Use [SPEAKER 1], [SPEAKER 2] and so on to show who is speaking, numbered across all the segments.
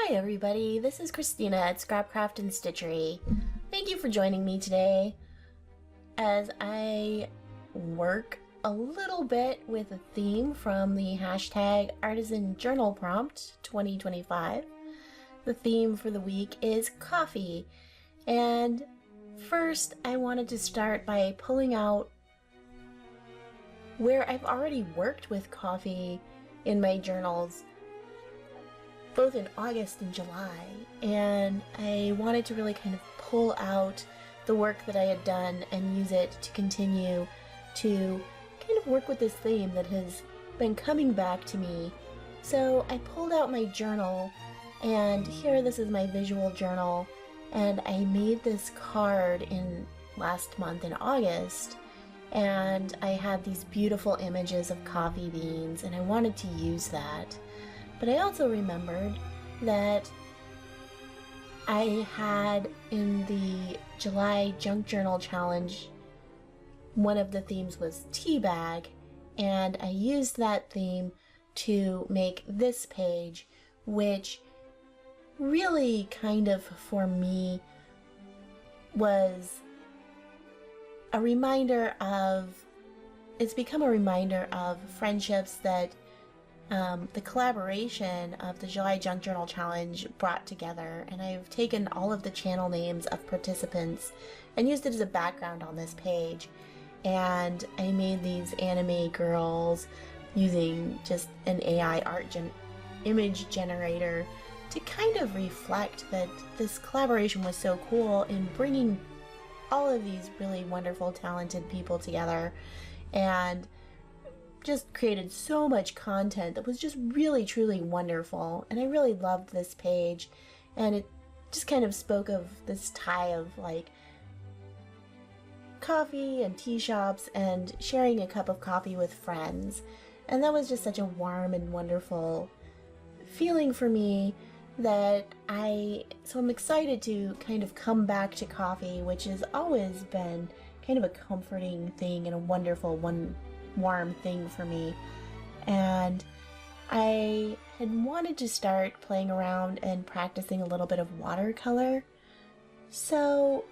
[SPEAKER 1] Hi everybody, this is Christina at Scrapcraft and Stitchery. Thank you for joining me today as I work a little bit with a theme from the hashtag Artisan Journal Prompt 2025. The theme for the week is coffee, and first I wanted to start by pulling out where I've already worked with coffee in my journals both in August and July, and I wanted to really kind of pull out the work that I had done and use it to continue to kind of work with this theme that has been coming back to me. So I pulled out my journal, and here this is my visual journal, and I made this card in last month in August, and I had these beautiful images of coffee beans and I wanted to use that. But I also remembered that I had in the July Junk Journal Challenge, one of the themes was tea bag, and I used that theme to make this page, which really kind of for me was a reminder of, it's become a reminder of friendships that the collaboration of the July Junk Journal Challenge brought together, and I've taken all of the channel names of participants and used it as a background on this page. And I made these anime girls using just an AI image generator to kind of reflect that this collaboration was so cool in bringing all of these really wonderful, talented people together, and just created so much content that was just really truly wonderful. And I really loved this page, and it just kind of spoke of this tie of like coffee and tea shops and sharing a cup of coffee with friends. And that was just such a warm and wonderful feeling for me that so I'm excited to kind of come back to coffee, which has always been kind of a comforting thing and a wonderful warm thing for me. And I had wanted to start playing around and practicing a little bit of watercolor, so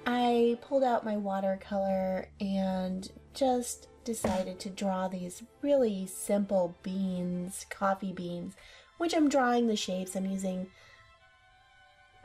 [SPEAKER 1] I pulled out my watercolor and just decided to draw these really simple beans, coffee beans, which I'm drawing the shapes. I'm using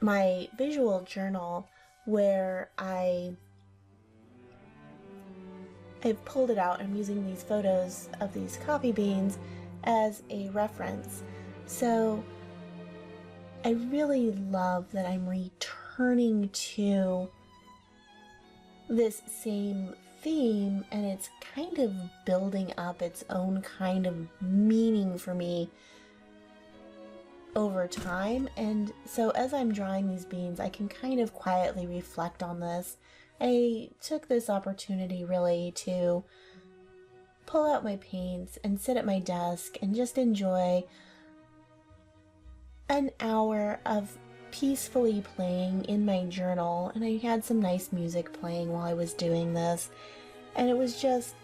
[SPEAKER 1] my visual journal where I've pulled it out. I'm using these photos of these coffee beans as a reference. So I really love that I'm returning to this same theme, and it's kind of building up its own kind of meaning for me over time. And so as I'm drawing these beans, I can kind of quietly reflect on this. I took this opportunity really to pull out my paints and sit at my desk and just enjoy an hour of peacefully playing in my journal. And I had some nice music playing while I was doing this, and it was just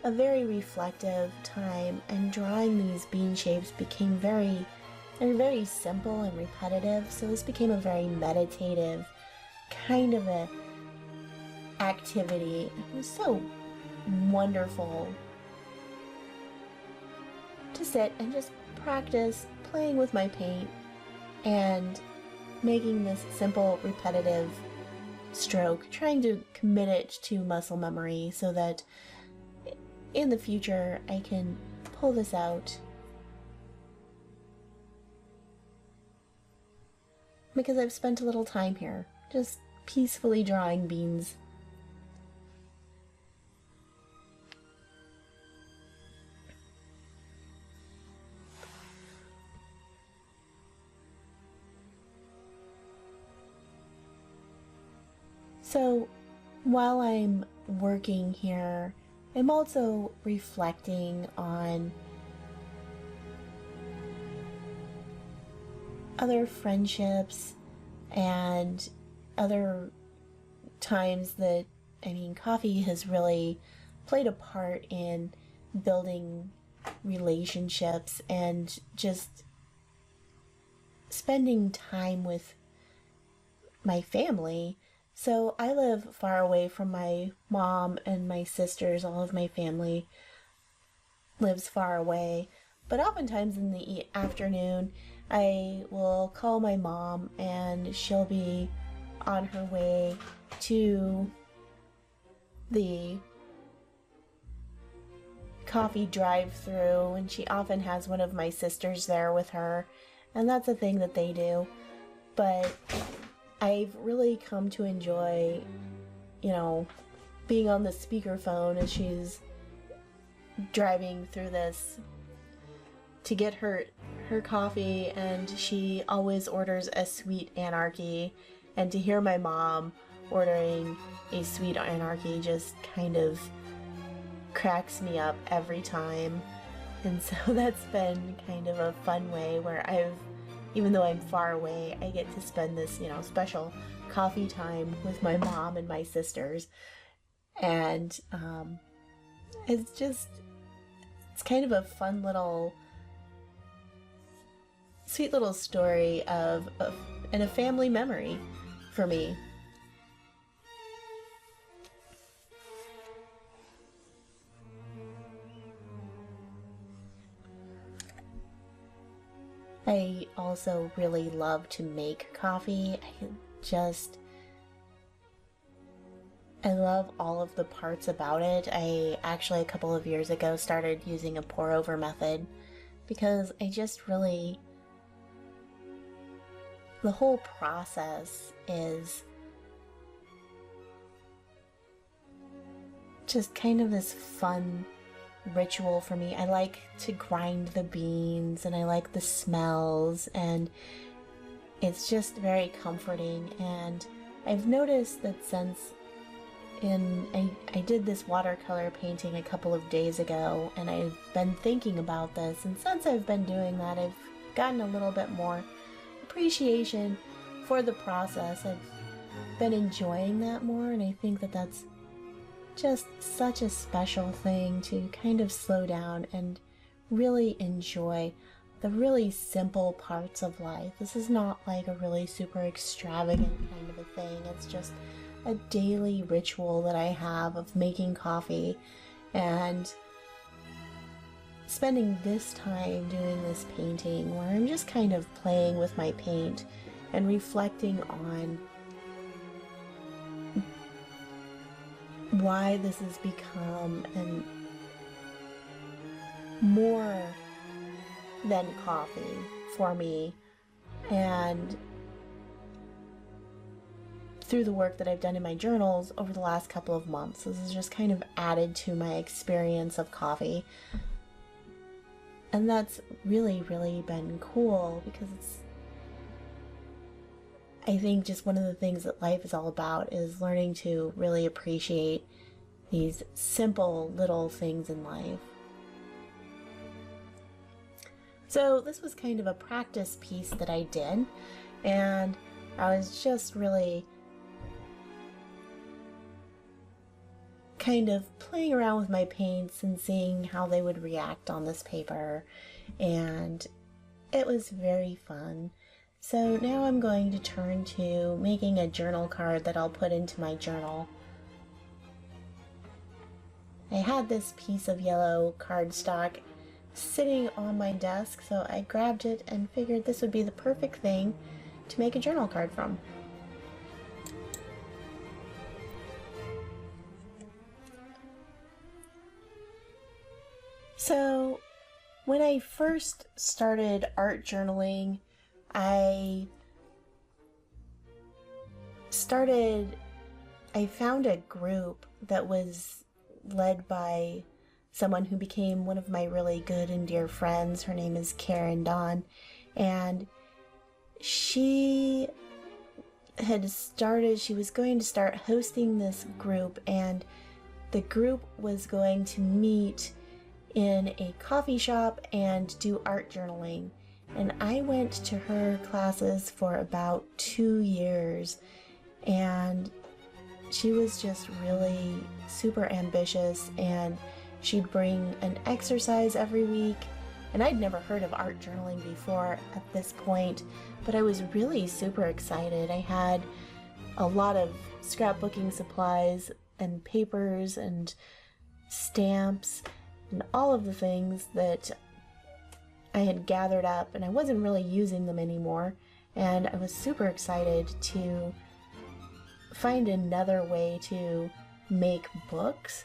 [SPEAKER 1] a very reflective time, and drawing these bean shapes became very simple and repetitive, so this became a very meditative kind of a activity. It was so wonderful to sit and just practice playing with my paint and making this simple repetitive stroke, trying to commit it to muscle memory so that in the future I can pull this out, because I've spent a little time here just peacefully drawing beans. So while I'm working here, I'm also reflecting on other friendships and other times that, coffee has really played a part in building relationships and just spending time with my family. So I live far away from my mom and my sisters. All of my family lives far away. But oftentimes in the afternoon, I will call my mom and she'll be on her way to the coffee drive-through, and she often has one of my sisters there with her, and that's a thing that they do. But I've really come to enjoy, being on the speakerphone as she's driving through this to get her coffee, and she always orders a sweet anarchy, and to hear my mom ordering a sweet anarchy just kind of cracks me up every time. And so that's been kind of a fun way where even though I'm far away, I get to spend this, special coffee time with my mom and my sisters. And it's kind of a fun little, sweet little story and a family memory for me. I also really love to make coffee. I love all of the parts about it. I actually, a couple of years ago, started using a pour-over method because the whole process is just kind of this fun ritual for me. I like to grind the beans and I like the smells, and it's just very comforting. And I've noticed that since I did this watercolor painting a couple of days ago, and I've been thinking about this, and since I've been doing that, I've gotten a little bit more appreciation for the process. I've been enjoying that more, and I think that that's just such a special thing to kind of slow down and really enjoy the really simple parts of life. This is not like a really super extravagant kind of a thing. It's just a daily ritual that I have of making coffee and spending this time doing this painting where I'm just kind of playing with my paint and reflecting on why this has become more than coffee for me. And through the work that I've done in my journals over the last couple of months, this has just kind of added to my experience of coffee. And that's really, really been cool because I think just one of the things that life is all about is learning to really appreciate these simple little things in life. So this was kind of a practice piece that I did, and I was just really kind of playing around with my paints and seeing how they would react on this paper, and it was very fun. So now I'm going to turn to making a journal card that I'll put into my journal. I had this piece of yellow cardstock sitting on my desk, so I grabbed it and figured this would be the perfect thing to make a journal card from. So when I first started art journaling, I found a group that was led by someone who became one of my really good and dear friends. Her name is Karen Dawn, and she was going to start hosting this group, and the group was going to meet in a coffee shop and do art journaling. And I went to her classes for about 2 years, and she was just really super ambitious, and she'd bring an exercise every week And I'd never heard of art journaling before at this point, but I was really super excited. I had a lot of scrapbooking supplies and papers and stamps and all of the things that I had gathered up, and I wasn't really using them anymore. And I was super excited to find another way to make books,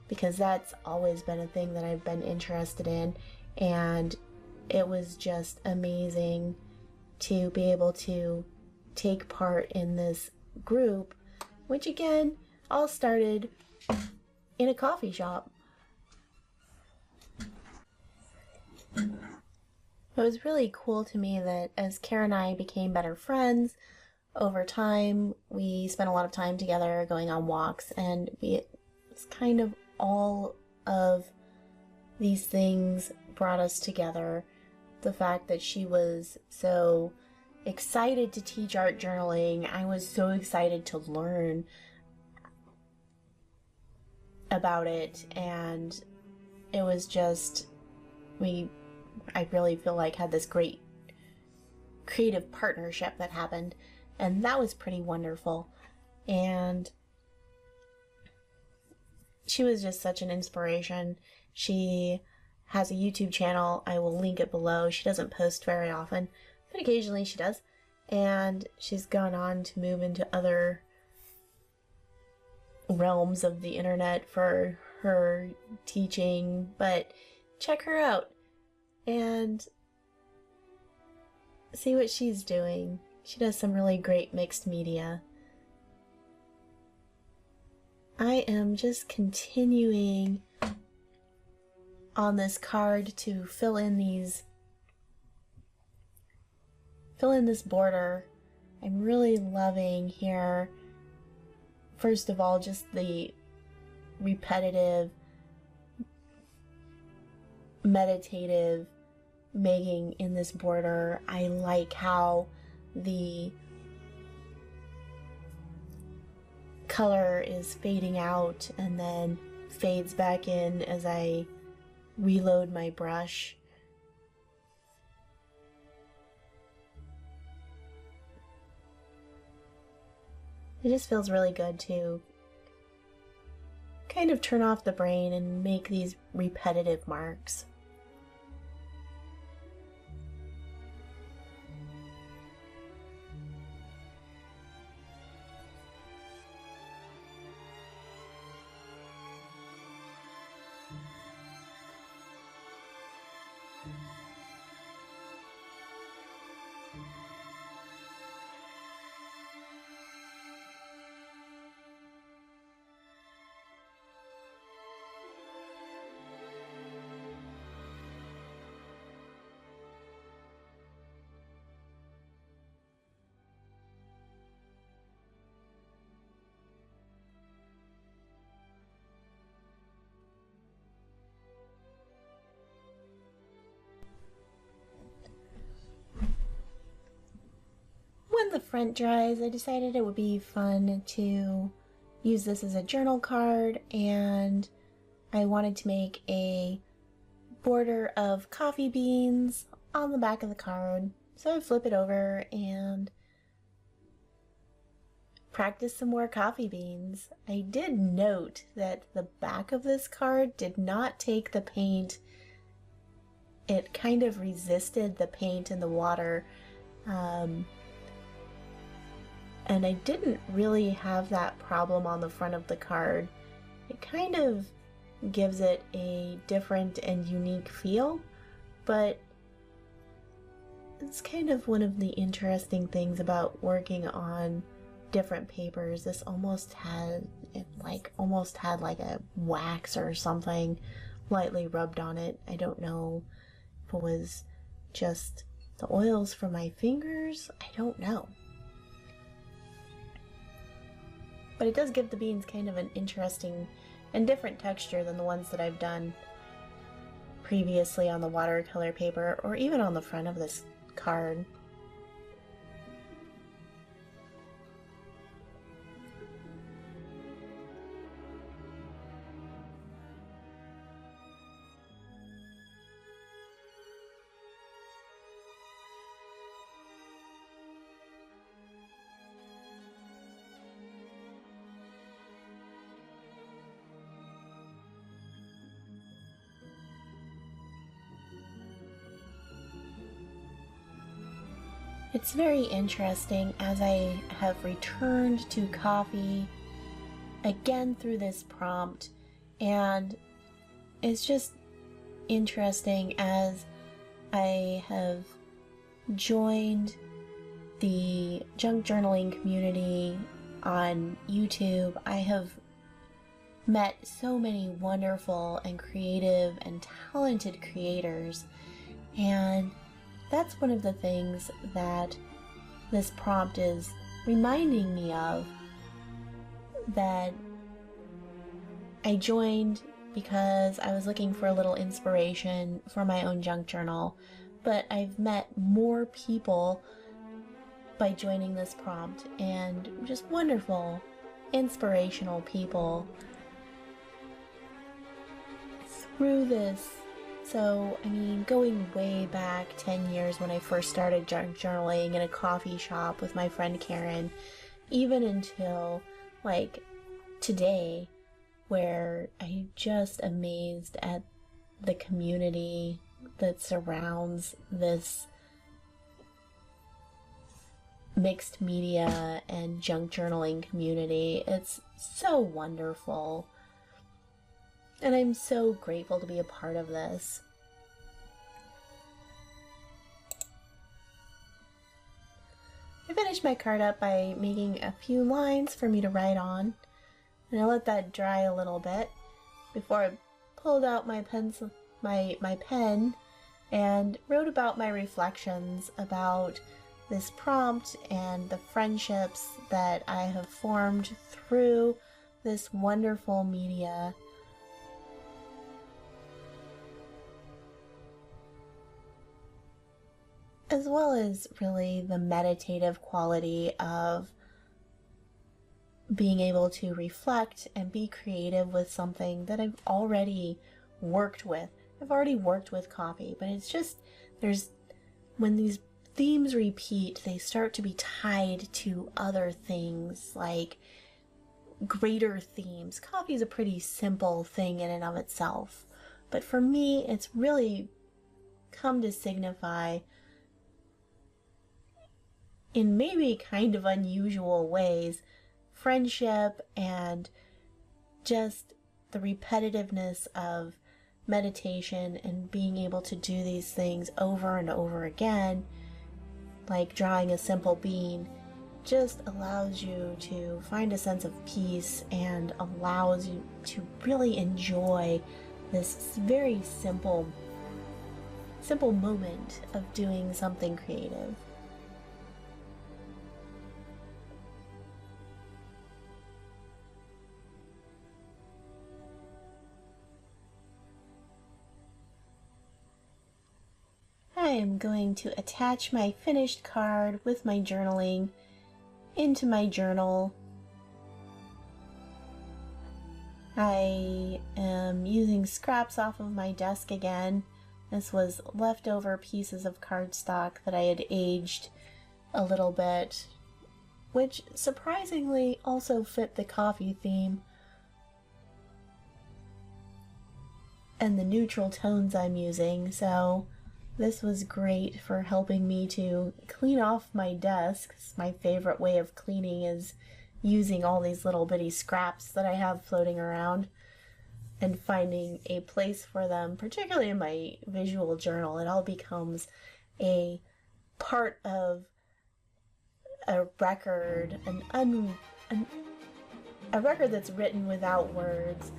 [SPEAKER 1] because that's always been a thing that I've been interested in. And it was just amazing to be able to take part in this group, which again all started in a coffee shop. It was really cool to me that as Kara and I became better friends over time, we spent a lot of time together going on walks, and it's kind of all of these things brought us together. The fact that she was so excited to teach art journaling, I was so excited to learn about it, and it was just, I really feel like had this great creative partnership that happened, and that was pretty wonderful. And she was just such an inspiration. She has a YouTube channel. I will link it below. She doesn't post very often, but occasionally she does. And she's gone on to move into other realms of the internet for her teaching, but check her out and see what she's doing. She does some really great mixed media. I am just continuing on this card to fill in this border. I'm really loving here, first of all, just the repetitive, meditative making in this border. I like how the color is fading out and then fades back in as I reload my brush. It just feels really good to kind of turn off the brain and make these repetitive marks. When the front dries, I decided it would be fun to use this as a journal card, and I wanted to make a border of coffee beans on the back of the card. So I flip it over and practice some more coffee beans. I did note that the back of this card did not take the paint. It kind of resisted the paint and the water. And I didn't really have that problem on the front of the card. It kind of gives it a different and unique feel, but it's kind of one of the interesting things about working on different papers. This almost had like a wax or something lightly rubbed on it. I don't know if it was just the oils from my fingers. I don't know. But it does give the beans kind of an interesting and different texture than the ones that I've done previously on the watercolor paper or even on the front of this card. It's very interesting as I have returned to coffee again through this prompt, and it's just interesting as I have joined the junk journaling community on YouTube. I have met so many wonderful and creative and talented creators, and that's one of the things that this prompt is reminding me of, that I joined because I was looking for a little inspiration for my own junk journal, but I've met more people by joining this prompt, and just wonderful, inspirational people through this. So, I mean, going way back 10 years when I first started junk journaling in a coffee shop with my friend Karen, even until like today, where I'm just amazed at the community that surrounds this mixed media and junk journaling community. It's so wonderful. And I'm so grateful to be a part of this. I finished my card up by making a few lines for me to write on, and I let that dry a little bit before I pulled out my pencil, my pen, and wrote about my reflections about this prompt and the friendships that I have formed through this wonderful media. As well as really the meditative quality of being able to reflect and be creative with something that I've already worked with. I've already worked with coffee, but it's just, when these themes repeat, they start to be tied to other things, like greater themes. Coffee is a pretty simple thing in and of itself, but for me, it's really come to signify, in maybe kind of unusual ways, friendship and just the repetitiveness of meditation and being able to do these things over and over again, like drawing a simple bean, just allows you to find a sense of peace and allows you to really enjoy this very simple moment of doing something creative. I am going to attach my finished card with my journaling into my journal. I am using scraps off of my desk again. This was leftover pieces of cardstock that I had aged a little bit, which surprisingly also fit the coffee theme and the neutral tones I'm using, so this was great for helping me to clean off my desk. My favorite way of cleaning is using all these little bitty scraps that I have floating around and finding a place for them, particularly in my visual journal. It all becomes a part of a record, a record that's written without words.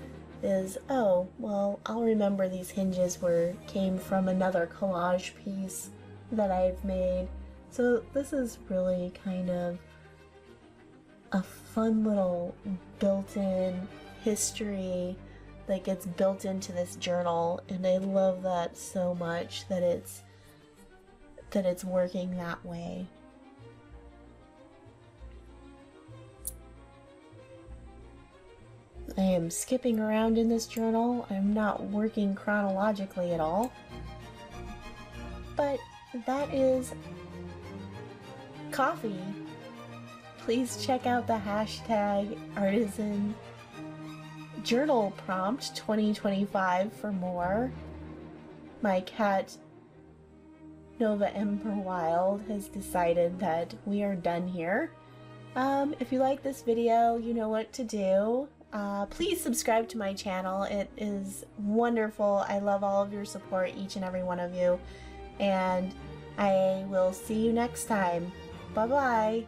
[SPEAKER 1] Is, oh, well, I'll remember these hinges came from another collage piece that I've made. So this is really kind of a fun little built-in history that gets built into this journal, and I love that so much that it's working that way. I am skipping around in this journal. I'm not working chronologically at all. But that is coffee. Please check out the hashtag artisan journal prompt 2025 for more. My cat Nova Ember Wild has decided that we are done here. If you like this video, you know what to do. Please subscribe to my channel. It is wonderful. I love all of your support, each and every one of you. And I will see you next time. Bye-bye.